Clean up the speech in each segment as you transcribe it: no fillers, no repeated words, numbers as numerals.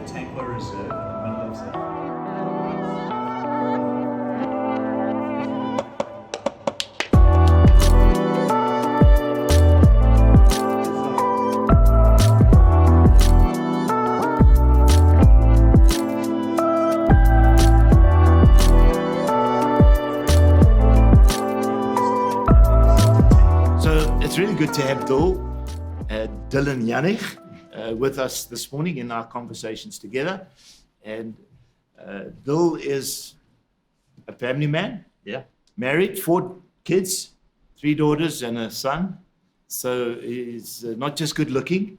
the Tanqua Reserve in the middle of South Africa. It's really good to have Dylan Jahnig with us this morning in our conversations together. And Dill is a family man, married, 4 kids, 3 daughters and a son. So he's not just good looking,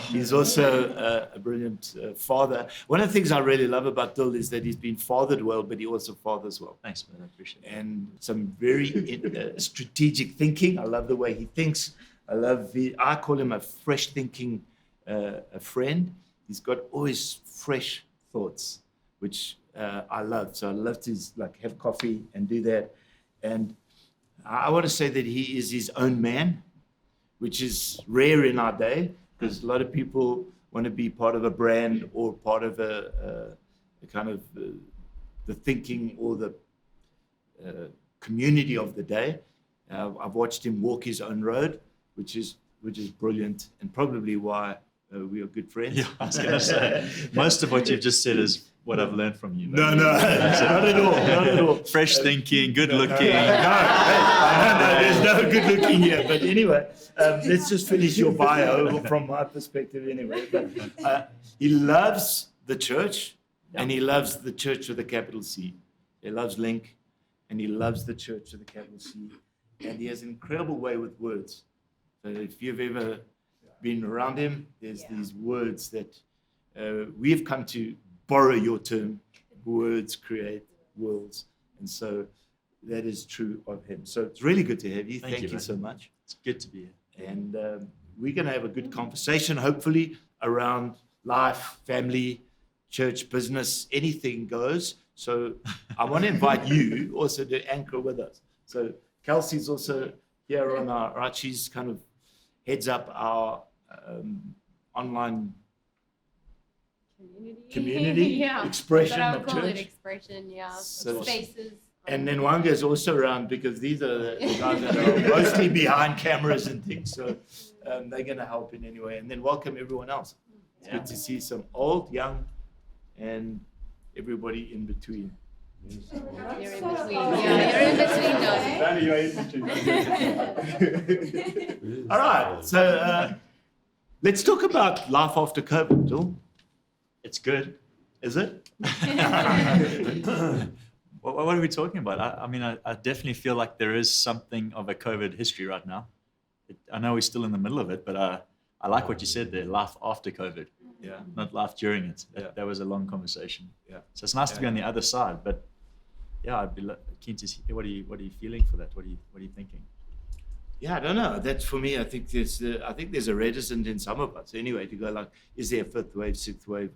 he's also a brilliant father. One of the things I really love about Dill is that he's been fathered well, but he also fathers well. Thanks, man. I appreciate it. And some very strategic thinking. I love the way he thinks. I call him a fresh thinking a friend. He's got always fresh thoughts, which I love. So I love to have coffee and do that. And I want to say that he is his own man, which is rare in our day, because a lot of people want to be part of a brand or part of a kind of the thinking or the community of the day. I've watched him walk his own road, which is brilliant, and probably why we are good friends. Yeah, I was going to say, most of what you've just said is what I've learned from you. No, not at all. Fresh thinking, good looking. No, there's no good looking here. But anyway, let's just finish your bio from my perspective anyway. But he loves the church, and he loves the church with a capital C. He loves Link, and he loves the church with a capital C. And he has an incredible way with words. So if you've ever been around him, there's these words that we've come to borrow your term, words create worlds. And so that is true of him. So it's really good to have you. Thank you so much. It's good to be here. And we're going to have a good conversation, hopefully, around life, family, church, business, anything goes. So I want to invite you also to anchor with us. So Kelsey's also here on our right. She's kind of heads up our online community expression but I would of call church. it expression, So- spaces. And then Wanga is also around because these are the guys that are mostly behind cameras and things. So they're going to help in any way. And then welcome everyone else. It's good to see some old, young, and everybody in between. You're in between. You're in between, All right. So let's talk about life after COVID, Jill. It's good. Is it? What are we talking about? I mean, I definitely feel like there is something of a COVID history right now. I know we're still in the middle of it, but I like what you said there, life after COVID. Yeah. Not life during it. That was a long conversation. Yeah. So it's nice to be on the other side, but yeah, I'd be keen to see what are you feeling for that? What are you thinking? Yeah, I don't know. That's for me. I think there's a reticence in some of us anyway to go like, is there a 5th wave, 6th wave?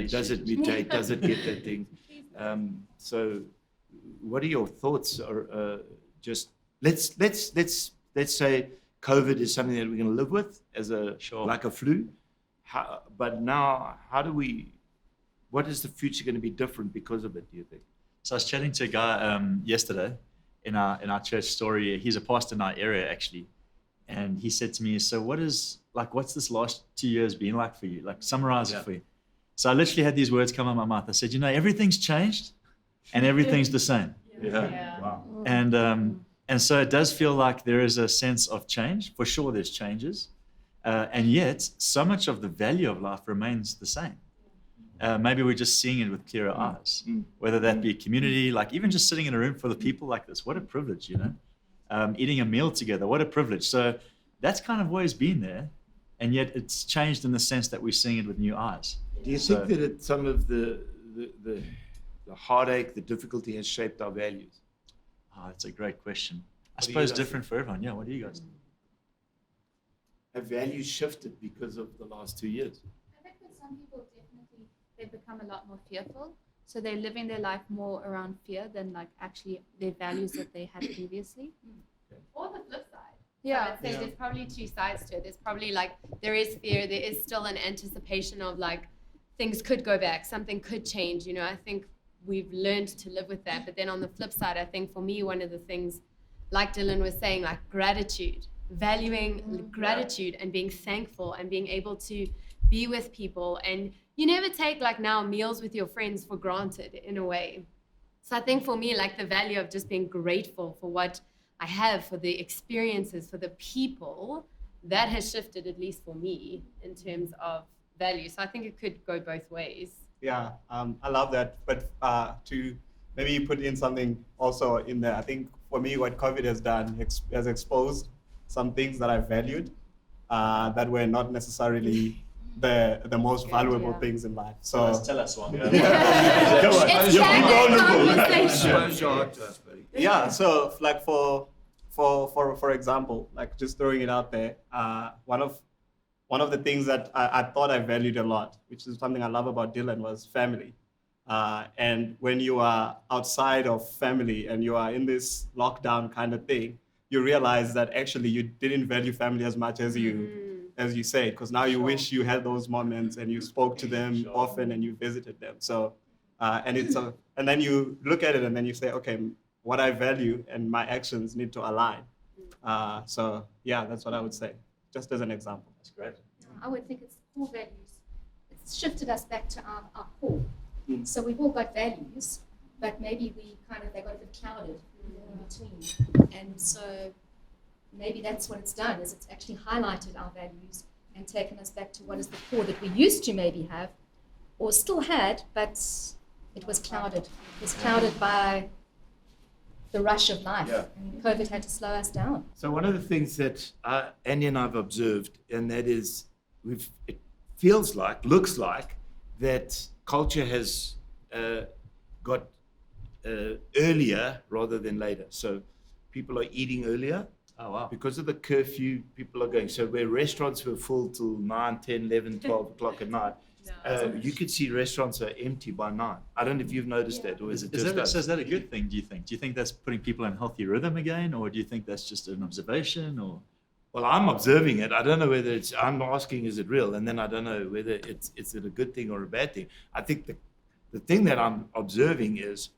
Does it mutate? Does it get that thing? So, what are your thoughts? Or just let's say COVID is something that we're going to live with as like a flu. But now, what is the future going to be different because of it? Do you think? So I was chatting to a guy yesterday in our church story. He's a pastor in our area actually, and he said to me, "So what's this last 2 years been like for you? Like summarize it for you." So I literally had these words come out of my mouth. I said, everything's changed, and everything's the same. Yeah. Wow. And so it does feel like there is a sense of change. For sure, there's changes, and yet so much of the value of life remains the same. Maybe we're just seeing it with clearer eyes, whether that be a community, like even just sitting in a room full of people like this. What a privilege, eating a meal together. What a privilege. So that's kind of always been there, and yet it's changed in the sense that we're seeing it with new eyes. Do you think that some of the heartache, the difficulty has shaped our values? Oh, that's a great question. I What do suppose you guys different for everyone. Yeah, what do you guys think? Have values shifted because of the last 2 years? I think that some people definitely, they become a lot more fearful. So they're living their life more around fear than like actually their values that they had previously. Or the flip side. Yeah. So I'd say there's probably 2 sides to it. There's probably like, there is fear, there is still an anticipation of like things could go back, something could change. You know, I think we've learned to live with that. But then on the flip side, I think for me, one of the things, like Dylan was saying, like gratitude, valuing gratitude and being thankful and being able to be with people. And you never take like now meals with your friends for granted in a way. So I think for me, like the value of just being grateful for what I have, for the experiences, for the people, that has shifted, at least for me, in terms of value. So I think it could go both ways. Yeah, I love that. But to maybe put in something also in there, I think for me, what COVID has done has exposed some things that I valued that were not necessarily the most valuable things in life. So Tell us one. Come on, you're vulnerable. Suppose your heart to us, buddy. yeah, so like for example, like just throwing it out there, one of the things that I thought I valued a lot, which is something I love about Dylan, was family. And when you are outside of family and you are in this lockdown kind of thing, you realize that actually you didn't value family as much as you said, because now you wish you had those moments and you spoke to them often and you visited them. So, and then you look at it and then you say, okay, what I value and my actions need to align. So yeah, that's what I would say, just as an example. That's great. I would think it's core values. It's shifted us back to our core. Mm. So we've all got values, but maybe they got a bit clouded in between. And so maybe that's what it's done, is it's actually highlighted our values and taken us back to what is the core that we used to maybe have, or still had, but it was clouded. It was clouded by the rush of life. Yeah. And COVID had to slow us down. So one of the things that Annie and I've observed, and that is, it feels like, looks like, that culture has got earlier rather than later. So people are eating earlier. Oh, wow. Because of the curfew, people are going. So where restaurants were full till 9, 10, 11, 12 o'clock at night, you could see restaurants are empty by 9. I don't know if you've noticed that, or is it just us? So is that a good thing, do you think? Do you think that's putting people in healthy rhythm again, or do you think that's just an observation? Or Well, I'm observing it. I don't know whether I'm asking, is it real? And then I don't know whether it's it a good thing or a bad thing. I think the thing that I'm observing is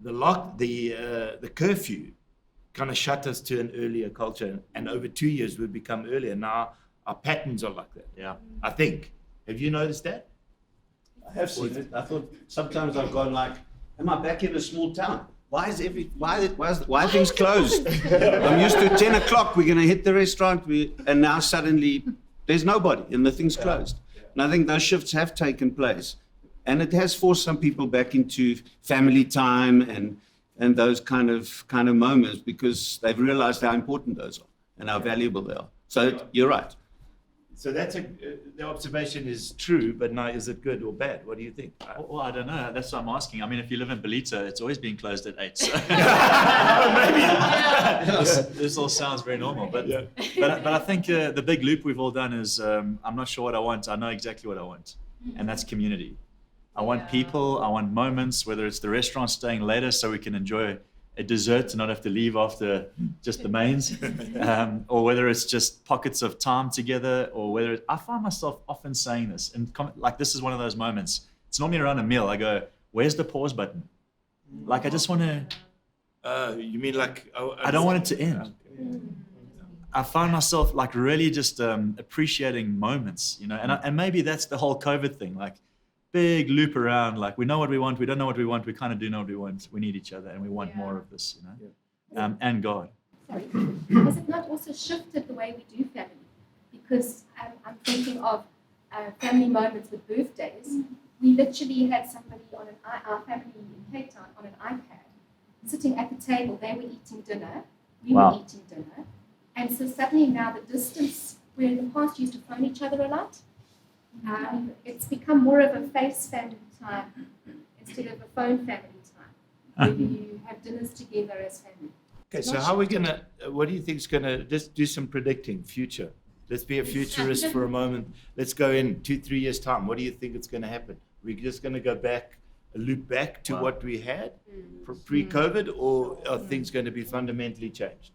the curfew kind of shut us to an earlier culture, and over 2 years we've become earlier. Now our patterns are like that. yeah. I think. Have you noticed that? I have seen it. I thought sometimes I've gone like, am I back in a small town? Why are things closed? I'm used to 10 o'clock, we're going to hit the restaurant, and now suddenly there's nobody and the thing's closed. And I think those shifts have taken place. And it has forced some people back into family time and those kind of moments, because they've realized how important those are and how valuable they are. So you're right. So that's the observation is true, but now is it good or bad? What do you think? Well, I don't know. That's what I'm asking. I mean, if you live in Belito, it's always been closed at 8. So. This all sounds very normal, but I think the big loop we've all done is I'm not sure what I want. I know exactly what I want, and that's community. I want people. I want moments. Whether it's the restaurant staying later so we can enjoy a dessert to not have to leave after just the mains, or whether it's just pockets of time together, or whether I find myself often saying this, and like this is one of those moments. It's normally around a meal. I go, "Where's the pause button?" Like I just want to. You mean like? I don't want it to end. I find myself like really just appreciating moments, you know, and maybe that's the whole COVID thing, like. Big loop around, like we know what we want, we don't know what we want, we kind of do know what we want, we need each other and we want more of this, you know, and God. Sorry, has it not also shifted the way we do family? Because I'm thinking of family moments with birthdays. We literally had somebody our family in Cape Town on an iPad, sitting at the table. They were eating dinner, we were eating dinner, and so suddenly now the distance, where in the past you used to phone each other a lot, it's become more of a face family time instead of a phone family time, where you have dinners together as family. Okay, so how are we gonna? What do you think is gonna? Just do some predicting future. Let's be a futurist for a moment. Let's go in 2-3 years time. What do you think is going to happen? We're just going to go back, loop back to what we had pre-COVID, or are things going to be fundamentally changed?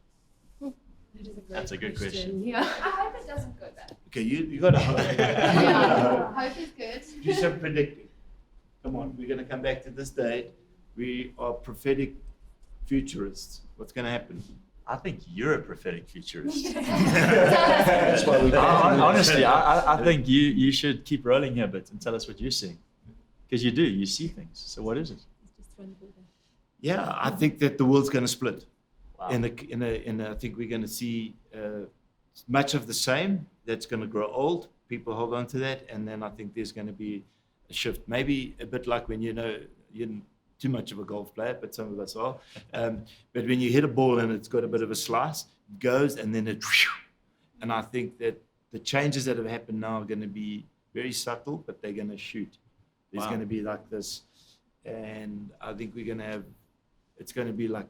That is a great That's a good question. Yeah. I hope it doesn't go bad. Okay, you got to Yeah, hope is good. do some predicting. Come on, we're going to come back to this day. We are prophetic futurists. What's going to happen? I think you're a prophetic futurist. That's why we Honestly, I think you should keep rolling here a bit and tell us what you're seeing. Because you do, you see things. So what is it? Yeah, I think that the world's going to split. Wow. I think we're going to see much of the same. That's going to grow old. People hold on to that, and then I think there's going to be a shift. Maybe a bit like when you're too much of a golf player, but some of us are. But when you hit a ball and it's got a bit of a slice, it goes, and then it. And I think that the changes that have happened now are going to be very subtle, but they're going to shoot. There's going to be like this, and I think we're going to have. It's going to be like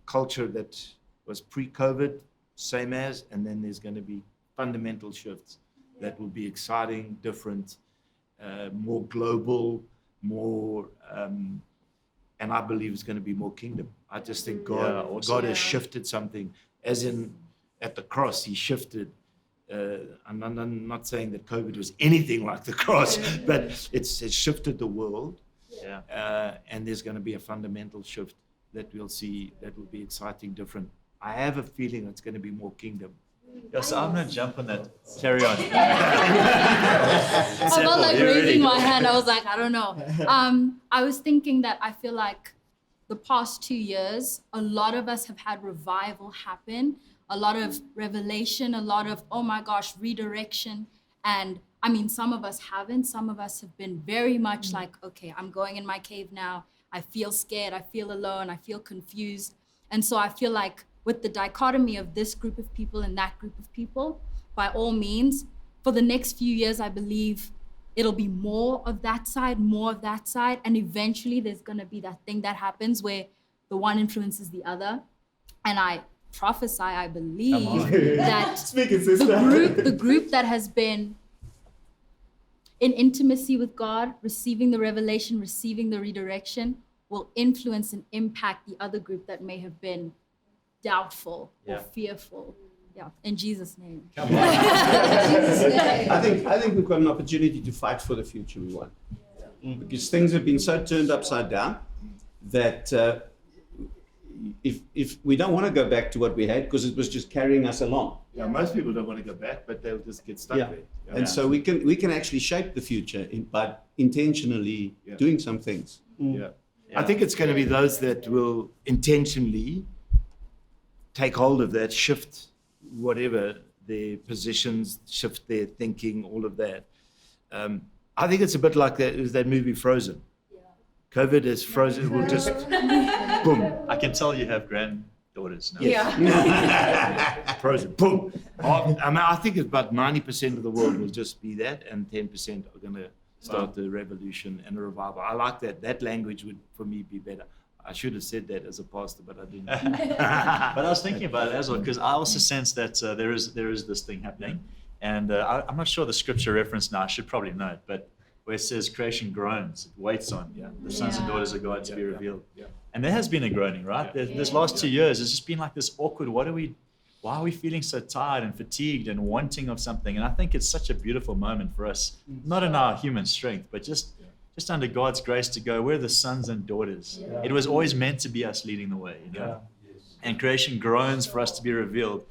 culture that was pre-COVID, same as, and then there's going to be fundamental shifts that will be exciting, different, more global, more, and I believe it's going to be more kingdom. I just think God has shifted something, as in at the cross, he shifted. I'm not saying that COVID was anything like the cross, but it's shifted the world. Yeah. And there's going to be a fundamental shift that we'll see that will be exciting, different. I have a feeling it's going to be more kingdom. Yeah, so I'm going to jump on that. Carry on. I felt like raising my hand. I was like, I don't know. I was thinking that I feel like the past 2 years, a lot of us have had revival happen, a lot of revelation, a lot of, oh my gosh, redirection. And I mean, some of us haven't. Some of us have been very much like, okay, I'm going in my cave now. I feel scared. I feel alone. I feel confused. And so I feel like with the dichotomy of this group of people and that group of people, by all means, for the next few years, I believe it'll be more of that side. And eventually there's going to be that thing that happens where the one influences the other. And I prophesy, I believe that the group that has been in intimacy with God, receiving the revelation, receiving the redirection, will influence and impact the other group that may have been doubtful or fearful. Yeah, in Jesus' name. Come on. I think we've got an opportunity to fight for the future we want. Because things have been so turned upside down that if we don't want to go back to what we had, because it was just carrying us along. Yeah, most people don't want to go back, but they'll just get stuck there. Yeah. And so we can actually shape the future by intentionally doing some things. Yeah. I think it's going to be those that will intentionally take hold of that, shift whatever their positions, shift their thinking, all of that. I think it's a bit like that movie Frozen. COVID is frozen. It will just boom. I can tell you have granddaughters now. Yeah. Frozen. Boom. I think it's about 90% of the world will just be that, and 10% are going to start the revolution and a revival. I like that. That language would, for me, be better. I should have said that as a pastor, but I didn't. But I was thinking about it as well, because I also sense that there is this thing happening. And I'm not sure the scripture reference now. I should probably know it, but where it says creation groans, it waits on the sons and daughters of God to be revealed. Yeah. And there has been a groaning, right? This last 2 years, it's just been like this awkward, why are we feeling so tired and fatigued and wanting of something? And I think it's such a beautiful moment for us, not in our human strength, but just under God's grace to go, we're the sons and daughters. Yeah. It was always meant to be us leading the way, you know? And creation groans for us to be revealed.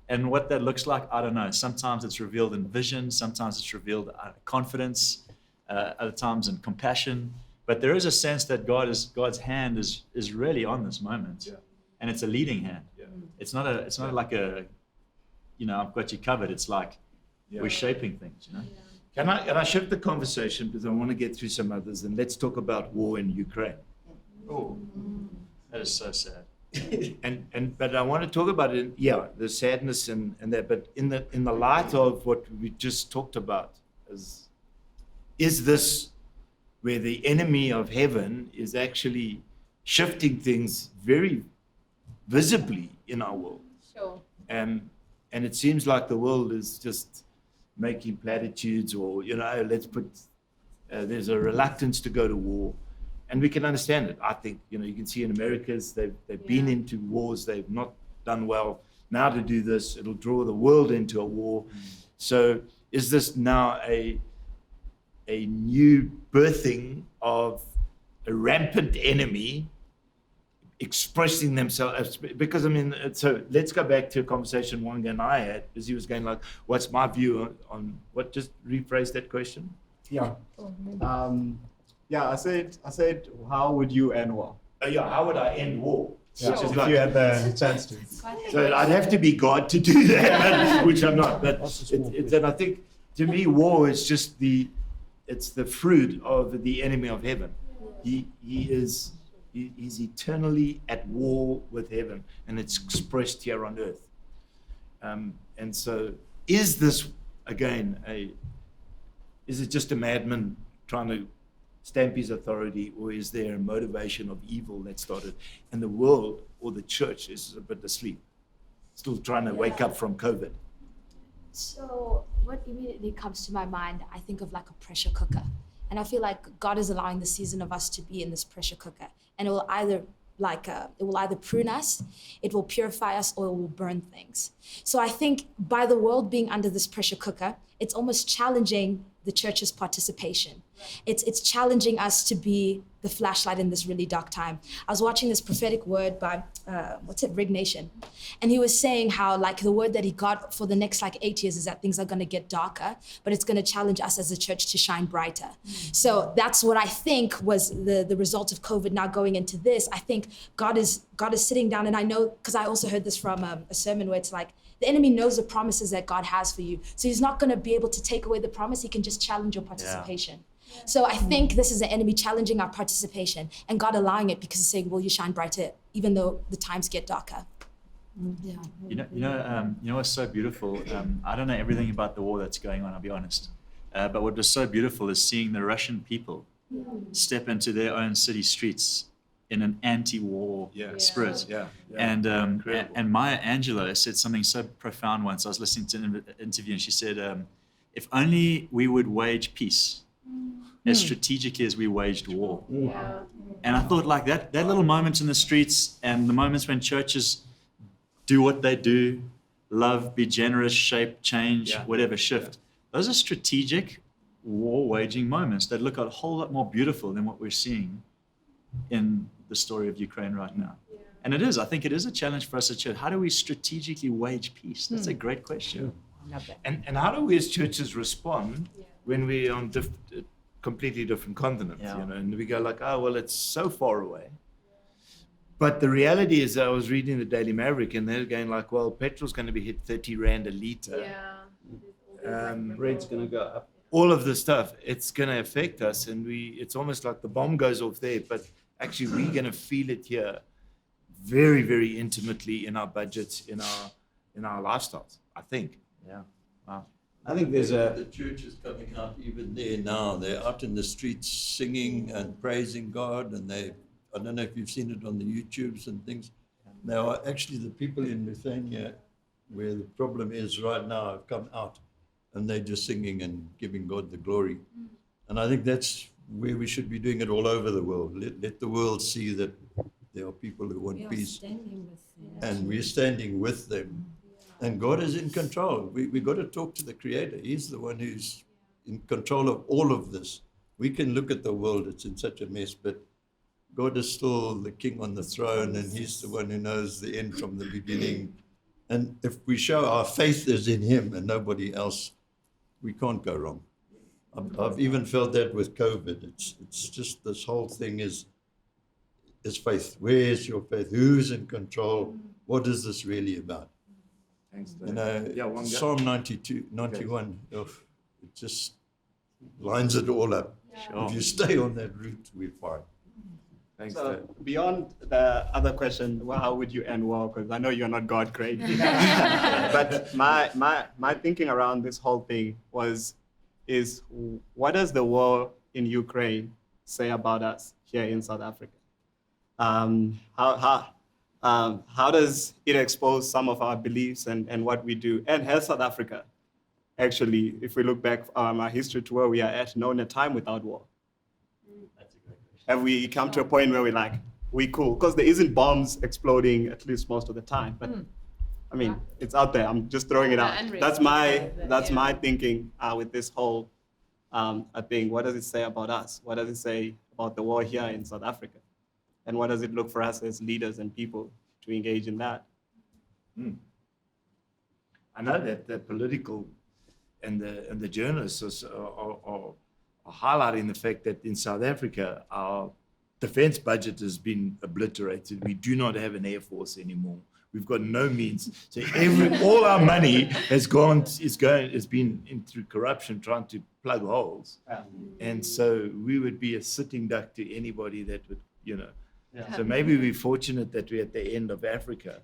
And what that looks like, I don't know. Sometimes it's revealed in vision. Sometimes it's revealed confidence. Other times in compassion. But there is a sense that God's hand is really on this moment. And it's a leading hand. It's not like a, I've got you covered. It's like we're shaping things, Can I shift the conversation, because I want to get through some others, and let's talk about war in Ukraine. Oh, that is so sad. But I want to talk about it. The sadness and that. But in the light of what we just talked about, is this where the enemy of heaven is actually shifting things very visibly in our world? Sure. And it seems like the world is just making platitudes, or there's a reluctance to go to war, and we can understand it. I think you can see in Americas they've been into wars, they've not done well. now to do this. It'll draw the world into a war. So is this now a new birthing of a rampant enemy expressing themselves? Because I mean, so let's go back to a conversation Wanga and I had, because he was going like, what's my view on what? Just rephrase that question. Yeah. I said, how would you end war? How would I end war? Yeah, Which is if like, you had the chance to. so I'd have to be God to do that, which I'm not. But and I think, to me, war is just it's the fruit of the enemy of heaven. He's eternally at war with heaven, and it's expressed here on earth. And so, is this again is it just a madman trying to stamp his authority, or is there a motivation of evil that started? And the world or the church is a bit asleep, still trying to wake up from COVID. So what immediately comes to my mind, I think of like a pressure cooker. And I feel like God is allowing the season of us to be in this pressure cooker. And it will either prune us, it will purify us, or it will burn things. So I think by the world being under this pressure cooker, it's almost challenging the church's participation. It's challenging us to be the flashlight in this really dark time. I was watching this prophetic word by, Rig Nation. And he was saying how like the word that he got for the next like 8 years is that things are gonna get darker, but it's gonna challenge us as a church to shine brighter. So that's what I think was the result of COVID now going into this. I think God is sitting down, and I know, because I also heard this from a sermon where it's like, the enemy knows the promises that God has for you. So he's not gonna be able to take away the promise, he can just challenge your participation. Yeah. So I think this is the enemy challenging our participation, and God allowing it because he's saying, will you shine brighter even though the times get darker? Yeah. You know what's so beautiful? I don't know everything about the war that's going on, I'll be honest. But what was so beautiful is seeing the Russian people step into their own city streets in an anti-war spirit. Yeah. And Maya Angelou said something so profound once. I was listening to an interview, and she said, if only we would wage peace as strategically as we waged war. Yeah. And I thought like that little moment in the streets, and the moments when churches do what they do, love, be generous, shape, change, whatever, shift. Those are strategic war waging moments that look a whole lot more beautiful than what we're seeing in the story of Ukraine right now. Yeah. And I think it is a challenge for us as a church. How do we strategically wage peace? That's a great question. And how do we as churches respond when we're on completely different continents? Yeah. You know, and we go like, oh, well, it's so far away. But the reality is, I was reading the Daily Maverick, and they're going like, well, petrol's going to be hit 30 Rand a litre. Bread's going to go up. All of this stuff, it's going to affect us, and it's almost like the bomb goes off there, but actually we're going to feel it here very, very intimately in our budgets, in our lifestyles, I think. Yeah. Wow. I think there's The church is coming out even there now. They're out in the streets singing and praising God, and I don't know if you've seen it on the YouTubes and things. Now, actually, the people in Lithuania, where the problem is right now, have come out, and they're just singing and giving God the glory. And I think that's where we should be doing it all over the world. Let the world see that there are people who want peace, and we're standing with them. And God is in control. We got to talk to the Creator. He's the one who's in control of all of this. We can look at the world, it's in such a mess, but God is still the King on the throne, and He's the one who knows the end from the beginning. And if we show our faith is in Him and nobody else, we can't go wrong. I've even felt that with COVID. It's just this whole thing is faith. Where is your faith? Who's in control? What is this really about? Thanks, You know, Psalm 91, it just lines it all up. If you stay on that route, we're fine. Thanks, So Dave. beyond the other question, well, how would you end war? Because I know you're not God crazy. But my thinking around this whole thing is what does the war in Ukraine say about us here in South Africa? How does it expose some of our beliefs and what we do? And has South Africa actually, if we look back our history to where we are at, known a time without war? Have we come to a point where we're like, we cool? Because there isn't bombs exploding, at least most of the time. But I mean, it's out there. I'm just throwing it out. That's my thinking with this whole thing. What does it say about us? What does it say about the war here in South Africa? And what does it look for us as leaders and people to engage in that? I know that the political and the journalists are highlighting the fact that in South Africa, our defense budget has been obliterated. We do not have an air force anymore. We've got no means. So all our money has been in through corruption, trying to plug holes. And so we would be a sitting duck to anybody that would, So maybe we're fortunate that we're at the end of Africa.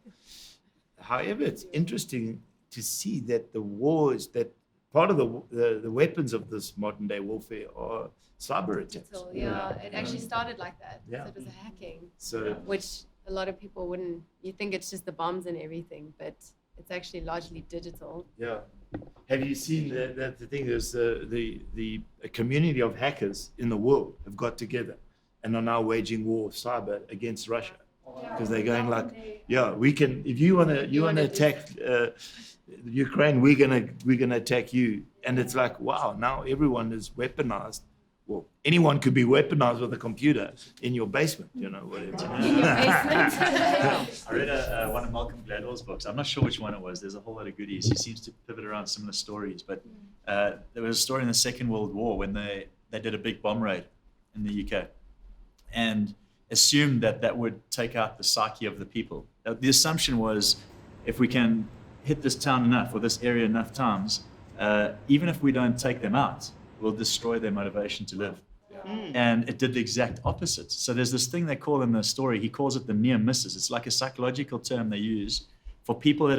However, it's interesting to see that the wars, that part of the weapons of this modern day warfare are cyber attacks. It actually started like that. Yeah. So it was a hacking, So which a lot of people wouldn't. You think it's just the bombs and everything, but it's actually largely digital. yeah. Have you seen that the thing is the community of hackers in the world have got together and are now waging war cyber against Russia because they're going like, we can. If you wanna attack Ukraine, we're gonna attack you, and it's like, wow, now everyone is weaponized. Well, anyone could be weaponized with a computer in your basement, whatever. In your basement. I read one of Malcolm Gladwell's books. I'm not sure which one it was. There's a whole lot of goodies. He seems to pivot around similar stories. But there was a story in the Second World War when they did a big bomb raid in the UK and assumed that would take out the psyche of the people. The assumption was if we can hit this town enough or this area enough times, even if we don't take them out, we'll destroy their motivation to live. And it did the exact opposite. So there's this thing they call in the story, he calls it the near misses. It's like a psychological term they use for people that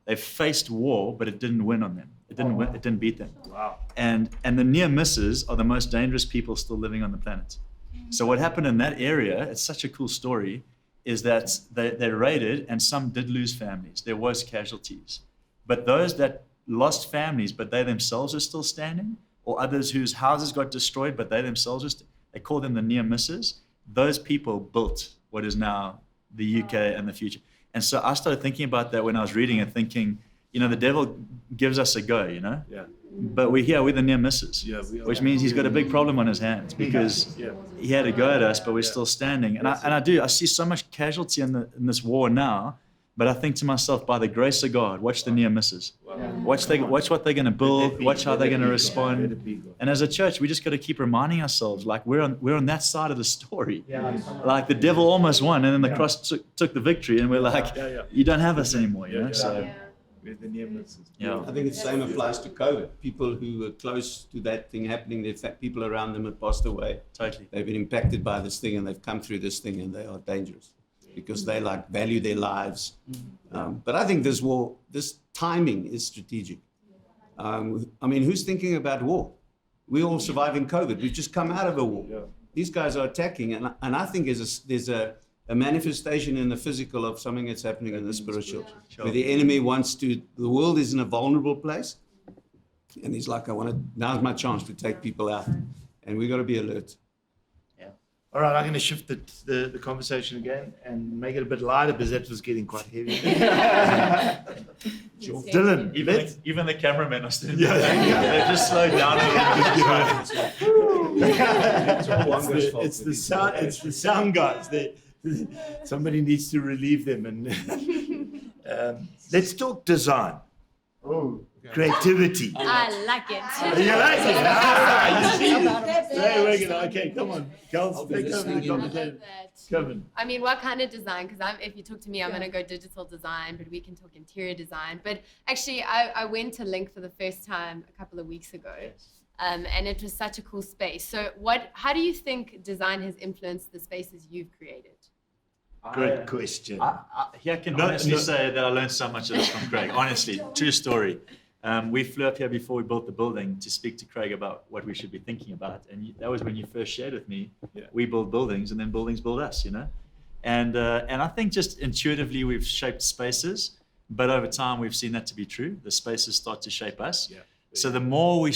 they've faced war, but it didn't win on them. It didn't beat them. Wow. And the near misses are the most dangerous people still living on the planet. So what happened in that area, it's such a cool story, is that they raided and some did lose families. There was casualties. But those that lost families, but they themselves are still standing, or others whose houses got destroyed, but they themselves they call them the near misses. Those people built what is now the UK and the future. And so I started thinking about that when I was reading it, thinking, the devil gives us a go, Yeah. but we're the near misses, which means he's got a big problem on his hands because he had a go at us, but we're still standing. And I see so much casualty in this war now, but I think to myself, by the grace of God, watch the near misses. Watch what they're going to build. Watch how they're going to respond. And as a church, we just got to keep reminding ourselves, like we're on that side of the story. Like the devil almost won, and then the cross took the victory, and we're like, you don't have us anymore, So We're the near misses. I think the same applies to COVID. People who were close to that thing happening, people around them had passed away. Totally. They've been impacted by this thing and they've come through this thing and they are dangerous because they value their lives. But I think this timing is strategic. Who's thinking about war? We're all surviving COVID. We've just come out of a war. These guys are attacking. And I think there's a manifestation in the physical of something that's happening in the spiritual, where the enemy the world is in a vulnerable place, and he's like, now's my chance to take people out, and we've got to be alert. All right, I'm going to shift the conversation again and make it a bit lighter because that was getting quite heavy. Dylan, even the cameramen are still they've just slowed down a little bit. It's the sound guys. Somebody needs to relieve them. And let's talk design. Creativity. I like it. You like it? Okay, come on. Girls, take over the conversation. Come on. I mean, what kind of design? Because if you talk to me, I'm going to go digital design, but we can talk interior design. But actually, I went to Link for the first time a couple of weeks ago. And it was such a cool space. So how do you think design has influenced the spaces you've created? Good question. I can honestly say that I learned so much of this from Craig. Honestly, true story. We flew up here before we built the building to speak to Craig about what we should be thinking about. And that was when you first shared with me, we build buildings and then buildings build us, And I think just intuitively we've shaped spaces, but over time we've seen that to be true. The spaces start to shape us. So the more we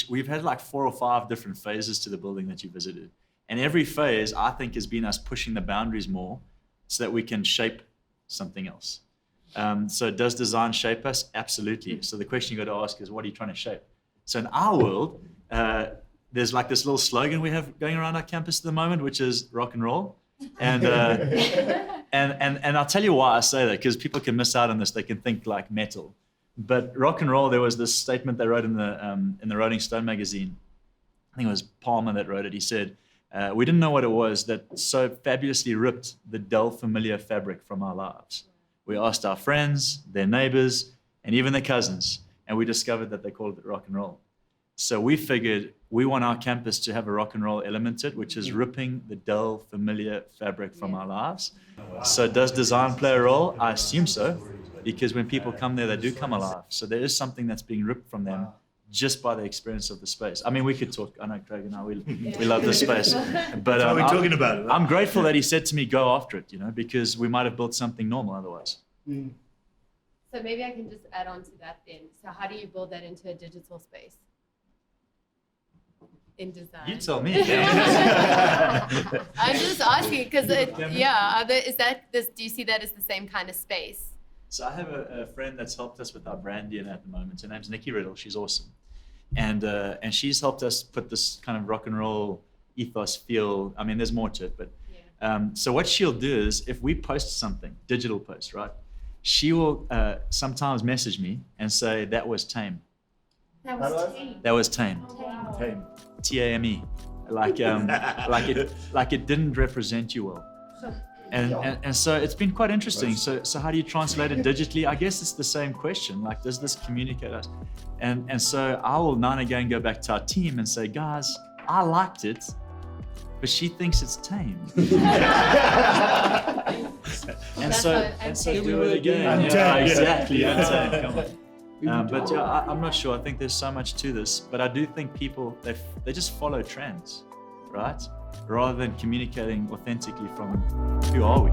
we've had like 4 or 5 different phases to the building that you visited. And every phase, I think, has been us pushing the boundaries more so that we can shape something else. So does design shape us? Absolutely. So the question you got to ask is, what are you trying to shape? So in our world, there's like this little slogan we have going around our campus at the moment, which is rock and roll. And and I'll tell you why I say that, because people can miss out on this. They can think like metal. But rock and roll, there was this statement they wrote in the Rolling Stone magazine. I think it was Palmer that wrote it. He said, we didn't know what it was that so fabulously ripped the dull, familiar fabric from our lives. We asked our friends, their neighbors, and even their cousins, and we discovered that they called it rock and roll. So we figured we want our campus to have a rock and roll element to it, which is ripping the dull, familiar fabric from our lives. So does design play a role? I assume so, because when people come there, they do come alive. So there is something that's being ripped from them just by the experience of the space. I mean, we could talk, I know Craig and I, we love this space. But What are we talking about? Right? I'm grateful that he said to me, go after it, because we might have built something normal otherwise. So maybe I can just add on to that then. So how do you build that into a digital space? In design. You tell me. I'm just asking because do you see that as the same kind of space? So I have a friend that's helped us with our brand DNA at the moment. Her name's Nikki Riddle. She's awesome. And she's helped us put this kind of rock and roll ethos feel. I mean, there's more to it, but so what she'll do is if we post something, digital post, right? She will sometimes message me and say, that was tame. That was tame. That was tame. Tame. T-A-M-E. Like it didn't represent you well. And so it's been quite interesting. So how do you translate it digitally? I guess it's the same question. Like, does this communicate us? And so I will now and again go back to our team and say, guys, I liked it, but she thinks it's tame. and so do it again. Exactly. Untamed. Come on. But I'm not sure. I think there's so much to this, but I do think people they just follow trends, right? Rather than communicating authentically from who are we.